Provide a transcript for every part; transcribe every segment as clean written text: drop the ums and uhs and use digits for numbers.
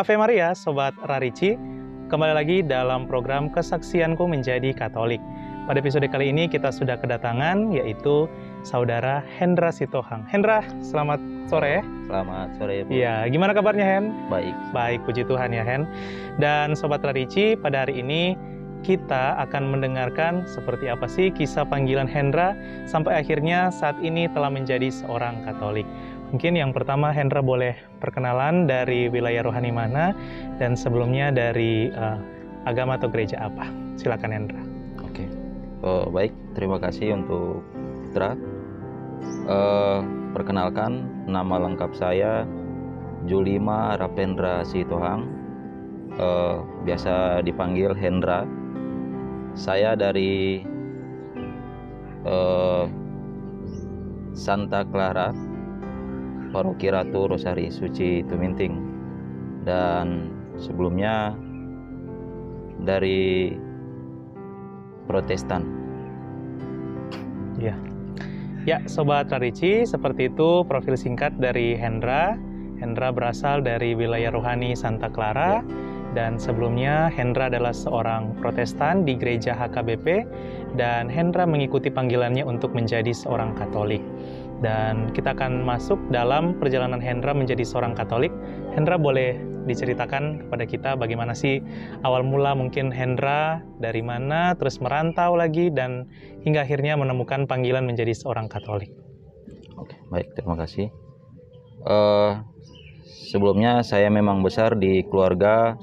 Ave Maria, Sobat Rarici. Kembali lagi dalam program Kesaksianku Menjadi Katolik. Pada episode kali ini kita sudah kedatangan, yaitu Saudara Hendra Sitohang. Hendra, selamat sore. Selamat sore, Bu. Iya, gimana kabarnya, Hen? Baik. Baik, puji Tuhan ya, Hen. Dan Sobat Rarici, pada hari ini kita akan mendengarkan seperti apa sih kisah panggilan Hendra sampai akhirnya saat ini telah menjadi seorang Katolik. Mungkin yang pertama Hendra boleh perkenalan dari wilayah rohani mana dan sebelumnya dari agama atau gereja apa. Silakan Hendra. Oke. Baik, terima kasih untuk Putra. Perkenalkan, nama lengkap saya Julima Rapendra Sitohang. Biasa dipanggil Hendra. Saya dari Santa Clara, Paroki Ratu Rosari Suci Tuminting, dan sebelumnya dari Protestan. Ya, Sobat Rarici, seperti itu profil singkat dari Hendra. Hendra berasal dari wilayah rohani Santa Clara. Dan sebelumnya Hendra adalah seorang Protestan di gereja HKBP dan Hendra mengikuti panggilannya untuk menjadi seorang Katolik. Dan kita akan masuk dalam perjalanan Hendra menjadi seorang Katolik. Hendra boleh diceritakan kepada kita bagaimana sih awal mula mungkin Hendra dari mana, terus merantau lagi dan hingga akhirnya menemukan panggilan menjadi seorang Katolik. Oke, baik, terima kasih. Sebelumnya saya memang besar di keluarga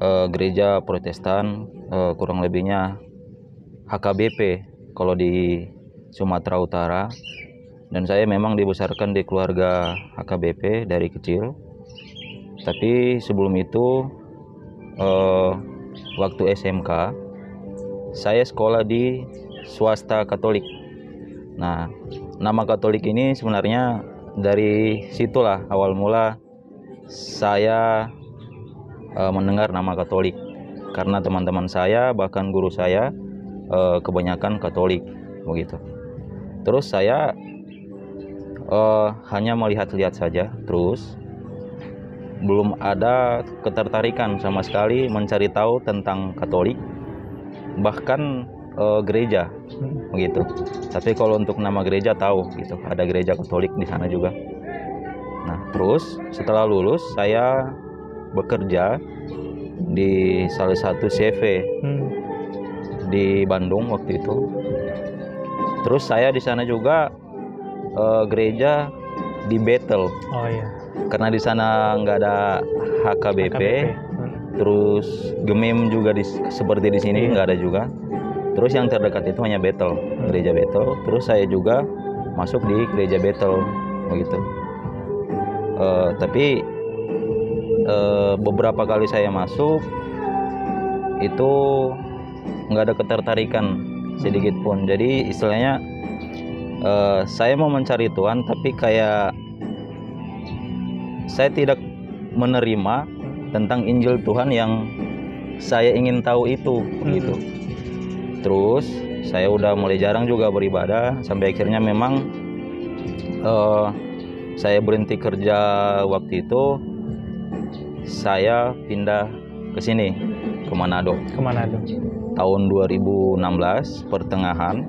gereja Protestan, kurang lebihnya HKBP kalau di Sumatera Utara, dan saya memang dibesarkan di keluarga HKBP dari kecil. Tapi sebelum itu waktu SMK saya sekolah di swasta Katolik. Nah, nama Katolik ini sebenarnya dari situlah awal mula saya mendengar nama Katolik, karena teman-teman saya bahkan guru saya kebanyakan Katolik begitu. Terus saya hanya melihat-lihat saja, terus belum ada ketertarikan sama sekali mencari tahu tentang Katolik, bahkan gereja begitu. Tapi kalau untuk nama gereja tahu gitu, ada gereja Katolik di sana juga. Nah, terus setelah lulus saya bekerja di salah satu CV di Bandung waktu itu. Terus saya di sana juga gereja di Betel. Oh iya. Karena di sana nggak ada HKBP. Terus Gemim juga seperti di sini nggak ada juga. Terus yang terdekat itu hanya Betel, gereja Betel. Terus saya juga masuk di gereja Betel begitu. Tapi beberapa kali saya masuk itu nggak ada ketertarikan sedikit pun. Jadi istilahnya saya mau mencari Tuhan, tapi kayak saya tidak menerima tentang Injil Tuhan yang saya ingin tahu itu begitu. Terus saya udah mulai jarang juga beribadah sampai akhirnya memang saya berhenti kerja waktu itu. Saya pindah ke sini, ke Manado. Tahun 2016 pertengahan.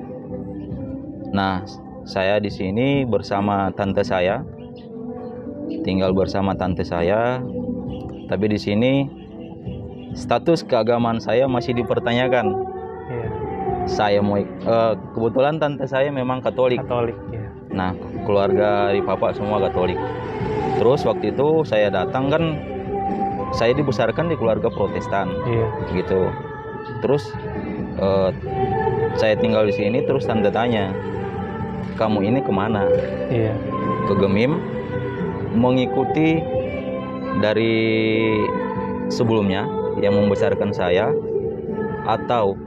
Nah, saya di sini bersama tante saya, tinggal bersama tante saya. Tapi di sini status keagamaan saya masih dipertanyakan. Saya mau kebetulan tante saya memang Katolik. Ya. Nah, keluarga di papa semua Katolik. Terus waktu itu saya datang kan, saya dibesarkan di keluarga Protestan, gitu. Terus saya tinggal di sini, terus tante tanya, kamu ini kemana? Ke Gemim, mengikuti dari sebelumnya yang membesarkan saya, atau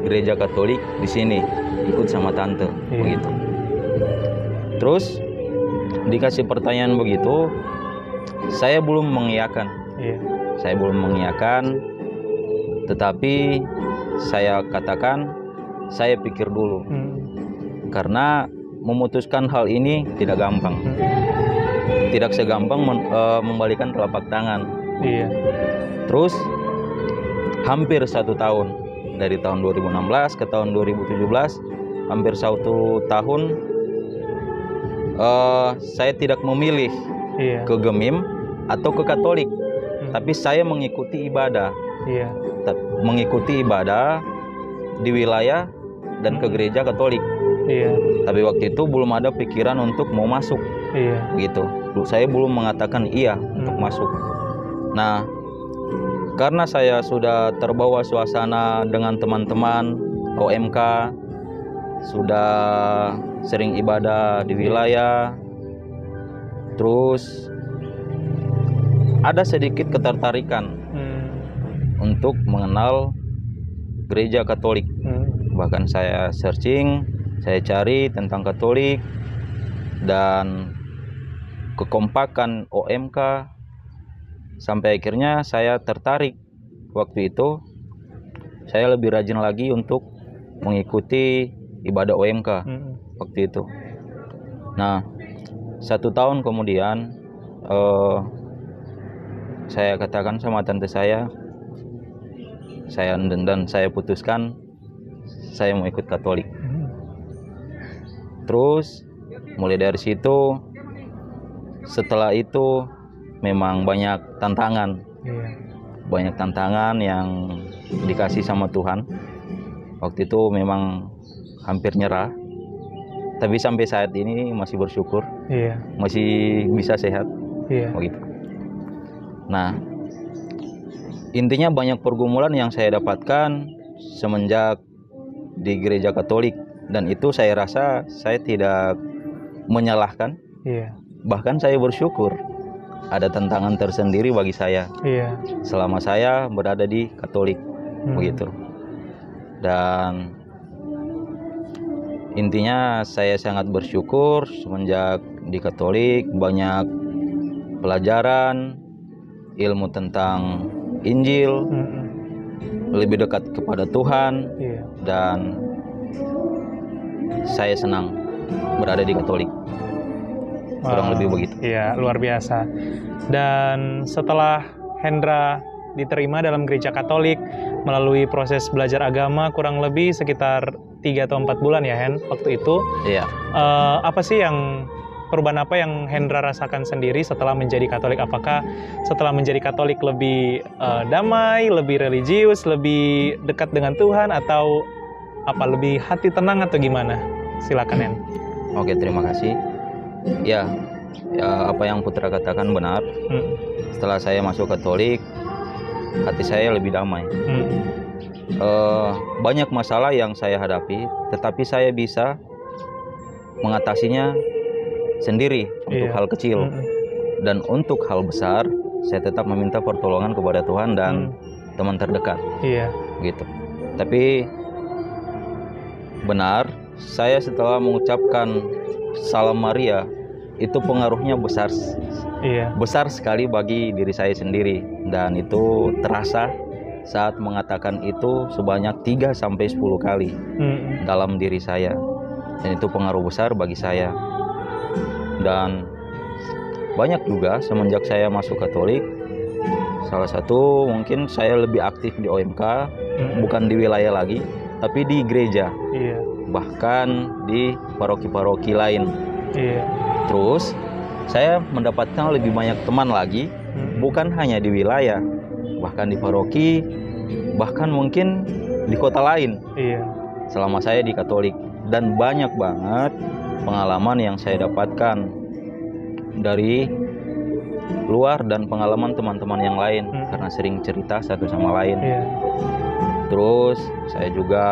gereja Katolik di sini ikut sama tante, begitu. Terus dikasih pertanyaan begitu, saya belum mengiyakan. Saya belum mengiyakan, tetapi saya katakan saya pikir dulu, karena memutuskan hal ini tidak gampang, tidak segampang membalikan telapak tangan Iya. Terus hampir 1 tahun, dari tahun 2016 ke tahun 2017, hampir 1 tahun saya tidak memilih Iya. ke Gemim atau ke Katolik, tapi saya mengikuti ibadah. Iya. Mengikuti ibadah di wilayah dan ke gereja Katolik. Iya. Tapi waktu itu belum ada pikiran untuk mau masuk. Iya. Gitu. Saya belum mengatakan iya untuk masuk. Nah, karena saya sudah terbawa suasana dengan teman-teman OMK, sudah sering ibadah di wilayah, terus ada sedikit ketertarikan untuk mengenal gereja Katolik. Bahkan saya searching, saya cari tentang Katolik, dan kekompakan OMK, sampai akhirnya saya tertarik. Waktu itu saya lebih rajin lagi untuk mengikuti ibadah OMK waktu itu. Nah, 1 tahun kemudian saya katakan sama tante saya putuskan saya mau ikut Katolik. Terus mulai dari situ, setelah itu memang banyak tantangan. Banyak tantangan yang dikasih sama Tuhan. Waktu itu memang hampir nyerah, tapi sampai saat ini masih bersyukur. Masih bisa sehat. Begitu. Nah, intinya banyak pergumulan yang saya dapatkan semenjak di gereja Katolik, dan itu saya rasa saya tidak menyalahkan. Bahkan saya bersyukur ada tantangan tersendiri bagi saya selama saya berada di Katolik. Begitu. Dan intinya saya sangat bersyukur semenjak di Katolik, banyak pelajaran ilmu tentang Injil, lebih dekat kepada Tuhan, dan saya senang berada di Katolik. Kurang lebih begitu. Iya, luar biasa. Dan setelah Hendra diterima dalam gereja Katolik melalui proses belajar agama kurang lebih sekitar 3 atau 4 bulan ya, Hen, waktu itu. Iya. Apa sih perubahan apa yang Hendra rasakan sendiri setelah menjadi Katolik? Apakah setelah menjadi Katolik lebih damai, lebih religius, lebih dekat dengan Tuhan, atau lebih hati tenang atau gimana? Silakan, Hen. Oke, terima kasih. Ya, apa yang Putra katakan benar. Setelah saya masuk Katolik, hati saya lebih damai. Banyak masalah yang saya hadapi, tetapi saya bisa mengatasinya sendiri untuk hal kecil. Dan untuk hal besar, saya tetap meminta pertolongan kepada Tuhan dan teman terdekat. Gitu. Tapi benar, saya setelah mengucapkan Salam Maria, itu pengaruhnya besar sekali bagi diri saya sendiri, dan itu terasa saat mengatakan itu sebanyak 3-10 kali dalam diri saya, dan itu pengaruh besar bagi saya. Dan banyak juga semenjak saya masuk Katolik, salah satu mungkin saya lebih aktif di OMK, bukan di wilayah lagi, tapi di gereja, bahkan di paroki-paroki lain. Terus saya mendapatkan lebih banyak teman lagi, bukan hanya di wilayah, bahkan di paroki, bahkan mungkin di kota lain. Selama saya di Katolik, dan banyak banget pengalaman yang saya dapatkan dari luar dan pengalaman teman-teman yang lain, karena sering cerita satu sama lain. Terus saya juga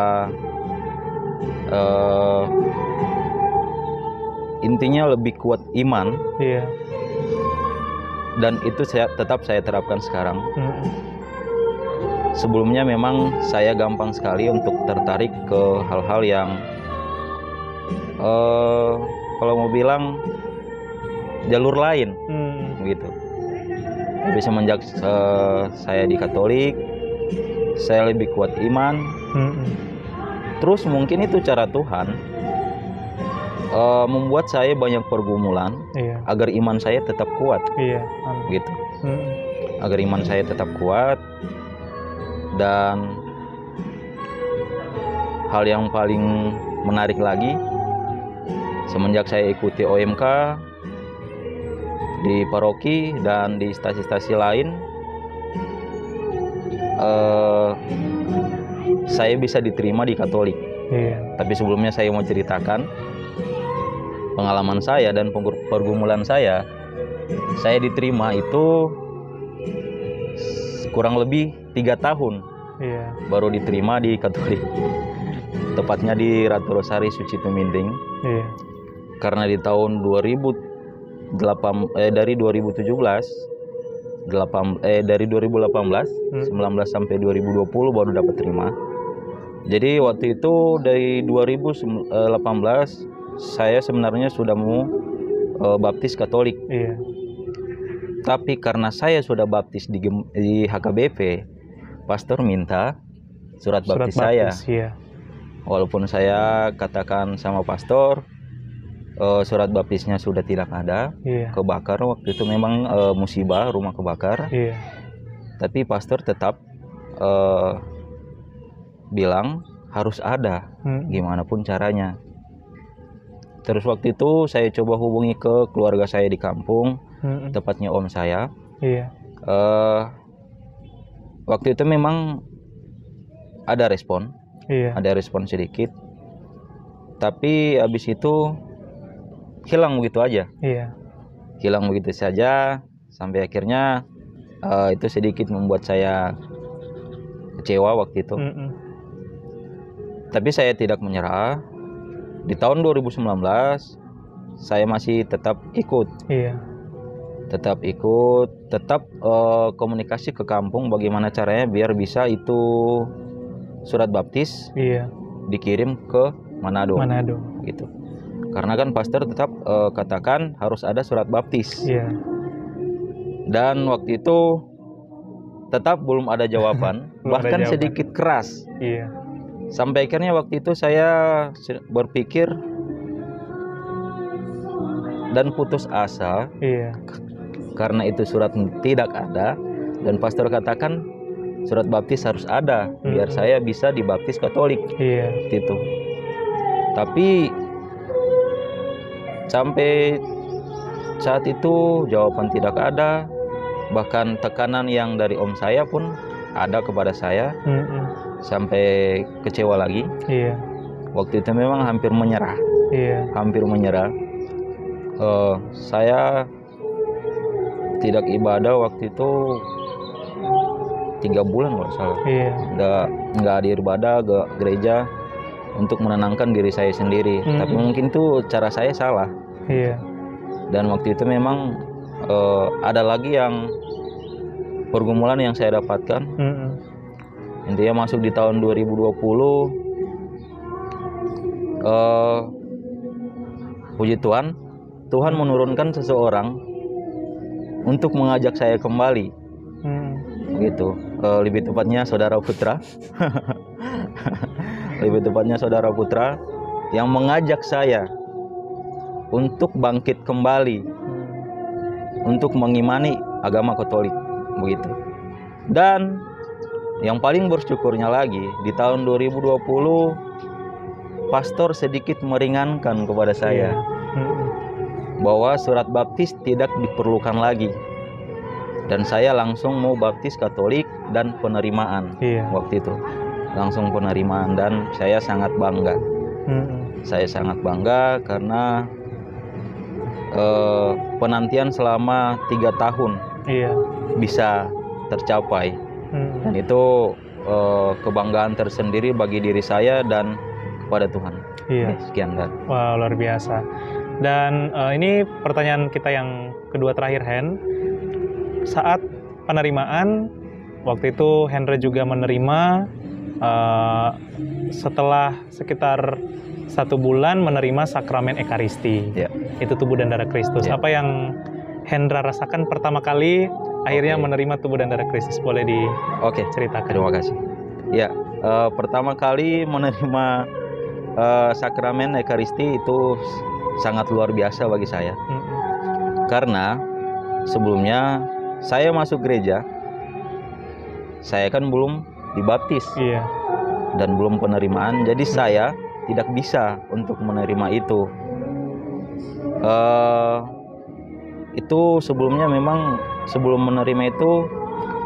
intinya lebih kuat iman, dan itu tetap saya terapkan sekarang. Sebelumnya memang saya gampang sekali untuk tertarik ke hal-hal yang kalau mau bilang jalur lain, gitu. Tapi semenjak saya di Katolik, saya lebih kuat iman. Terus mungkin itu cara Tuhan membuat saya banyak pergumulan agar iman saya tetap kuat, gitu. agar iman saya tetap kuat. Dan hal yang paling menarik lagi, semenjak saya ikuti OMK di paroki dan di stasi-stasi lain, saya bisa diterima di Katolik. Tapi sebelumnya saya mau ceritakan pengalaman saya dan pergumulan saya. Saya diterima itu kurang lebih 3 tahun baru diterima di Katolik, tepatnya di Ratu Rosari Suci Tuminding. Karena di tahun 2018 dari 2018 19 sampai 2020 baru dapat terima. Jadi waktu itu dari 2018 saya sebenarnya sudah mau baptis Katolik. Tapi karena saya sudah baptis di HKBP, pastor minta surat baptis saya. Walaupun saya katakan sama pastor surat baptisnya sudah tidak ada, kebakar waktu itu, memang musibah, rumah kebakar. Tapi pastor tetap bilang harus ada, gimana pun caranya. Terus waktu itu saya coba hubungi ke keluarga saya di kampung, tepatnya om saya. Waktu itu memang ada respon, ada respon sedikit, tapi habis itu hilang begitu aja. Hilang begitu saja, sampai akhirnya itu sedikit membuat saya kecewa waktu itu. Tapi saya tidak menyerah. Di tahun 2019 saya masih tetap ikut. Tetap ikut, tetap komunikasi ke kampung bagaimana caranya biar bisa itu surat baptis dikirim ke Manado. Gitu. Karena kan pastor tetap katakan harus ada surat baptis. Dan waktu itu tetap belum ada jawaban, bahkan sedikit keras. Sampai akhirnya waktu itu saya berpikir dan putus asa. Karena itu surat tidak ada, dan pastor katakan surat baptis harus ada biar saya bisa dibaptis Katolik. Itu. Tapi sampai saat itu jawaban tidak ada, bahkan tekanan yang dari om saya pun ada kepada saya. Sampai kecewa lagi. Waktu itu memang hampir menyerah. Hampir menyerah. Saya tidak ibadah waktu itu 3 bulan kalau salah. Nggak ada ibadah ke gereja untuk menenangkan diri saya sendiri. Tapi mungkin itu cara saya salah. Dan waktu itu memang ada lagi yang pergumulan yang saya dapatkan. Intinya masuk di tahun 2020, puji Tuhan, Tuhan menurunkan seseorang untuk mengajak saya kembali. Gitu. Lebih tepatnya saudara Putra. Lebih tepatnya saudara Putra yang mengajak saya untuk bangkit kembali, untuk mengimani agama Katolik, begitu. Dan yang paling bersyukurnya lagi, di tahun 2020 pastor sedikit meringankan kepada saya bahwa surat baptis tidak diperlukan lagi, dan saya langsung mau baptis Katolik dan penerimaan. Waktu itu langsung penerimaan, dan saya sangat bangga. Saya sangat bangga karena penantian selama 3 tahun bisa tercapai. Dan itu kebanggaan tersendiri bagi diri saya dan kepada Tuhan. Sekian dan. Wah, luar biasa. Dan ini pertanyaan kita yang kedua terakhir, Hen. Saat penerimaan, waktu itu Hendra juga menerima setelah sekitar 1 bulan menerima sakramen Ekaristi. Itu tubuh dan darah Kristus. Apa yang Hendra rasakan pertama kali akhirnya menerima tubuh dan darah Kristus? Boleh diceritakan? Terima kasih. Pertama kali menerima sakramen Ekaristi itu sangat luar biasa bagi saya. Karena sebelumnya saya masuk gereja, saya kan belum dibaptis Iya. dan belum penerimaan, jadi saya tidak bisa untuk menerima itu. Itu sebelumnya memang sebelum menerima itu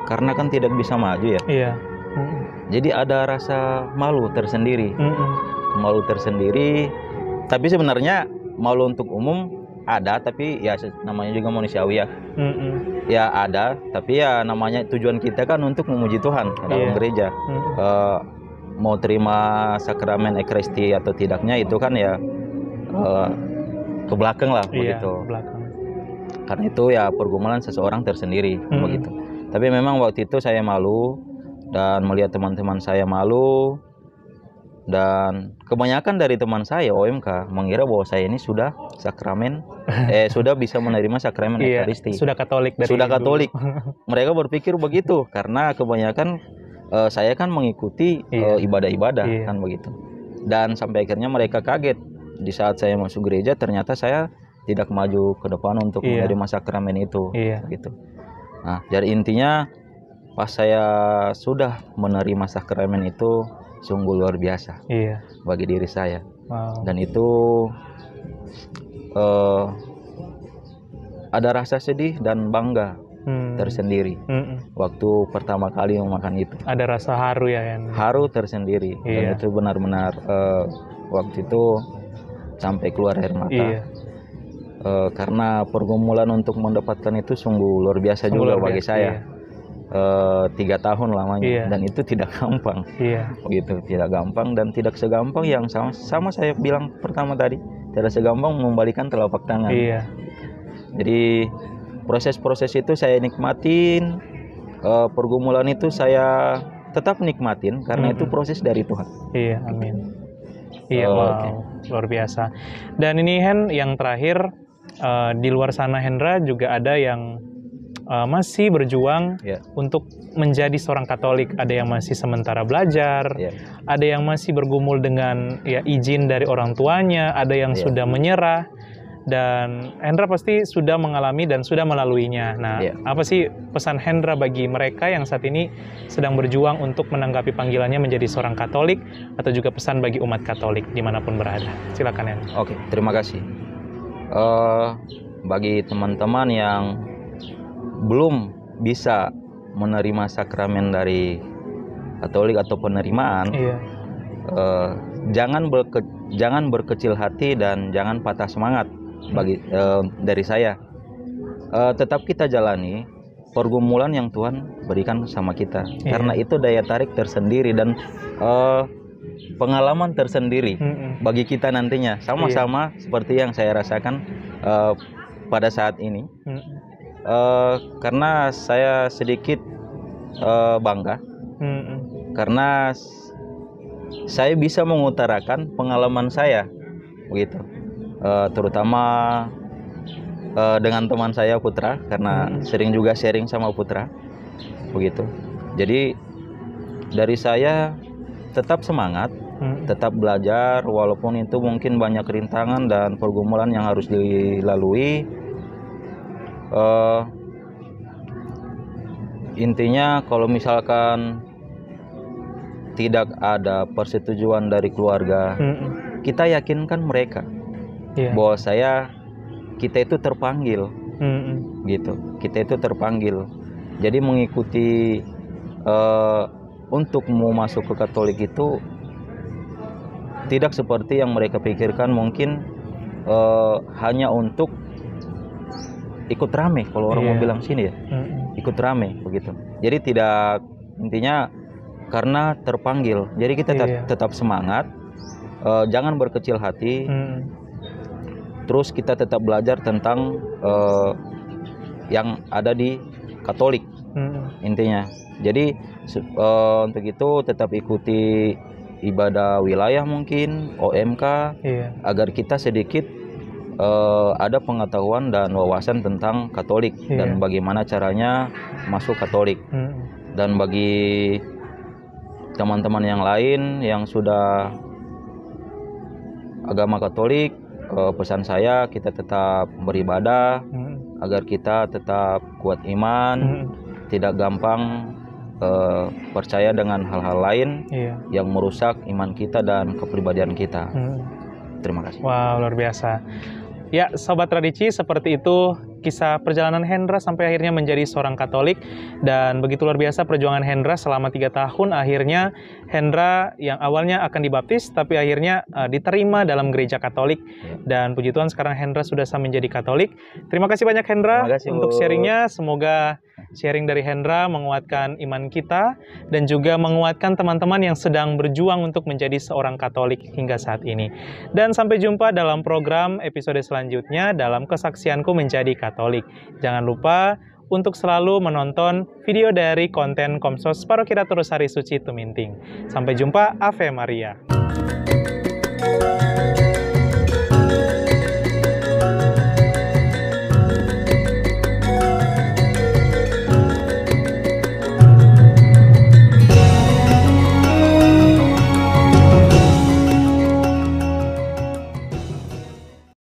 karena kan tidak bisa maju ya. Iya. Jadi ada rasa malu tersendiri. Malu tersendiri. Tapi sebenarnya malu untuk umum ada, tapi ya namanya juga manusiawi ya. Ya ada, tapi ya namanya tujuan kita kan untuk memuji Tuhan dalam gereja. Mau terima sakramen Ekaristi atau tidaknya itu kan ya ke belakang lah begitu. Karena itu ya pergumulan seseorang tersendiri begitu. Tapi memang waktu itu saya malu dan melihat teman-teman saya malu, dan kebanyakan dari teman saya OMK mengira bahwa saya ini sudah sakramen sudah bisa menerima sakramen Ekaristi. Sudah Katolik dari sudah Katolik. Mereka berpikir begitu karena kebanyakan saya kan mengikuti ibadah-ibadah kan begitu. Dan sampai akhirnya mereka kaget di saat saya masuk gereja ternyata saya tidak maju ke depan untuk menerima sakramen itu gitu. Nah, jadi intinya pas saya sudah menerima sakramen itu sungguh luar biasa bagi diri saya. Dan itu ada rasa sedih dan bangga tersendiri waktu pertama kali memakan itu. Ada rasa haru ya, haru tersendiri. Dan itu benar-benar waktu itu sampai keluar air mata. Karena pergumulan untuk mendapatkan itu sungguh luar biasa juga bagi saya. 3 tahun lamanya dan itu tidak gampang. Begitu, tidak gampang dan tidak segampang yang sama saya bilang pertama tadi, tidak segampang membalikan telapak tangan. Jadi proses-proses itu saya nikmatin, pergumulan itu saya tetap nikmatin karena itu proses dari Tuhan. Amin. Wow, luar biasa. Dan ini Hen, yang terakhir, di luar sana Hendra juga ada yang masih berjuang untuk menjadi seorang Katolik. Ada yang masih sementara belajar, ada yang masih bergumul dengan izin dari orang tuanya, ada yang sudah menyerah. Dan Hendra pasti sudah mengalami dan sudah melaluinya. Nah, apa sih pesan Hendra bagi mereka yang saat ini sedang berjuang untuk menanggapi panggilannya menjadi seorang Katolik, atau juga pesan bagi umat Katolik dimanapun berada? Silakan Hendra. Oke, terima kasih. Bagi teman-teman yang belum bisa menerima sakramen dari Katolik atau penerimaan, jangan berkecil hati dan jangan patah semangat. Dari saya, tetap kita jalani pergumulan yang Tuhan berikan sama kita, karena itu daya tarik tersendiri dan pengalaman tersendiri bagi kita nantinya, sama-sama seperti yang saya rasakan pada saat ini. Karena saya sedikit bangga karena saya bisa mengutarakan pengalaman saya begitu. Terutama dengan teman saya Putra, karena sering juga sharing sama Putra begitu. Jadi dari saya tetap semangat, tetap belajar walaupun itu mungkin banyak rintangan dan pergumulan yang harus dilalui. Intinya kalau misalkan tidak ada persetujuan dari keluarga, kita yakinkan mereka bahwa kita itu terpanggil, gitu. Kita itu terpanggil. Jadi mengikuti untuk mau masuk ke Katolik itu tidak seperti yang mereka pikirkan, mungkin hanya untuk ikut rame, kalau orang mau bilang sini ya, ikut rame begitu. Jadi tidak, intinya karena terpanggil. Jadi kita tetap semangat, jangan berkecil hati. Terus kita tetap belajar tentang yang ada di Katolik, intinya. Jadi untuk itu tetap ikuti ibadah wilayah mungkin, OMK, agar kita sedikit ada pengetahuan dan wawasan tentang Katolik dan bagaimana caranya masuk Katolik. Dan bagi teman-teman yang lain yang sudah agama Katolik, pesan saya kita tetap beribadah agar kita tetap kuat iman, tidak gampang percaya dengan hal-hal lain yang merusak iman kita dan kepribadian kita. Terima kasih. Wow, luar biasa. Ya, Sobat Tradici, seperti itu kisah perjalanan Hendra sampai akhirnya menjadi seorang Katolik. Dan begitu luar biasa perjuangan Hendra selama 3 tahun. Akhirnya Hendra yang awalnya akan dibaptis, tapi akhirnya diterima dalam gereja Katolik. Dan puji Tuhan sekarang Hendra sudah sah menjadi Katolik. Terima kasih banyak Hendra untuk sharingnya. Semoga sharing dari Hendra menguatkan iman kita dan juga menguatkan teman-teman yang sedang berjuang untuk menjadi seorang Katolik hingga saat ini. Dan sampai jumpa dalam program episode selanjutnya dalam Kesaksianku Menjadi Katolik. Jangan lupa untuk selalu menonton video dari konten Komsos Paroki Ratu Rosari Suci Tuminting. Sampai jumpa, Ave Maria.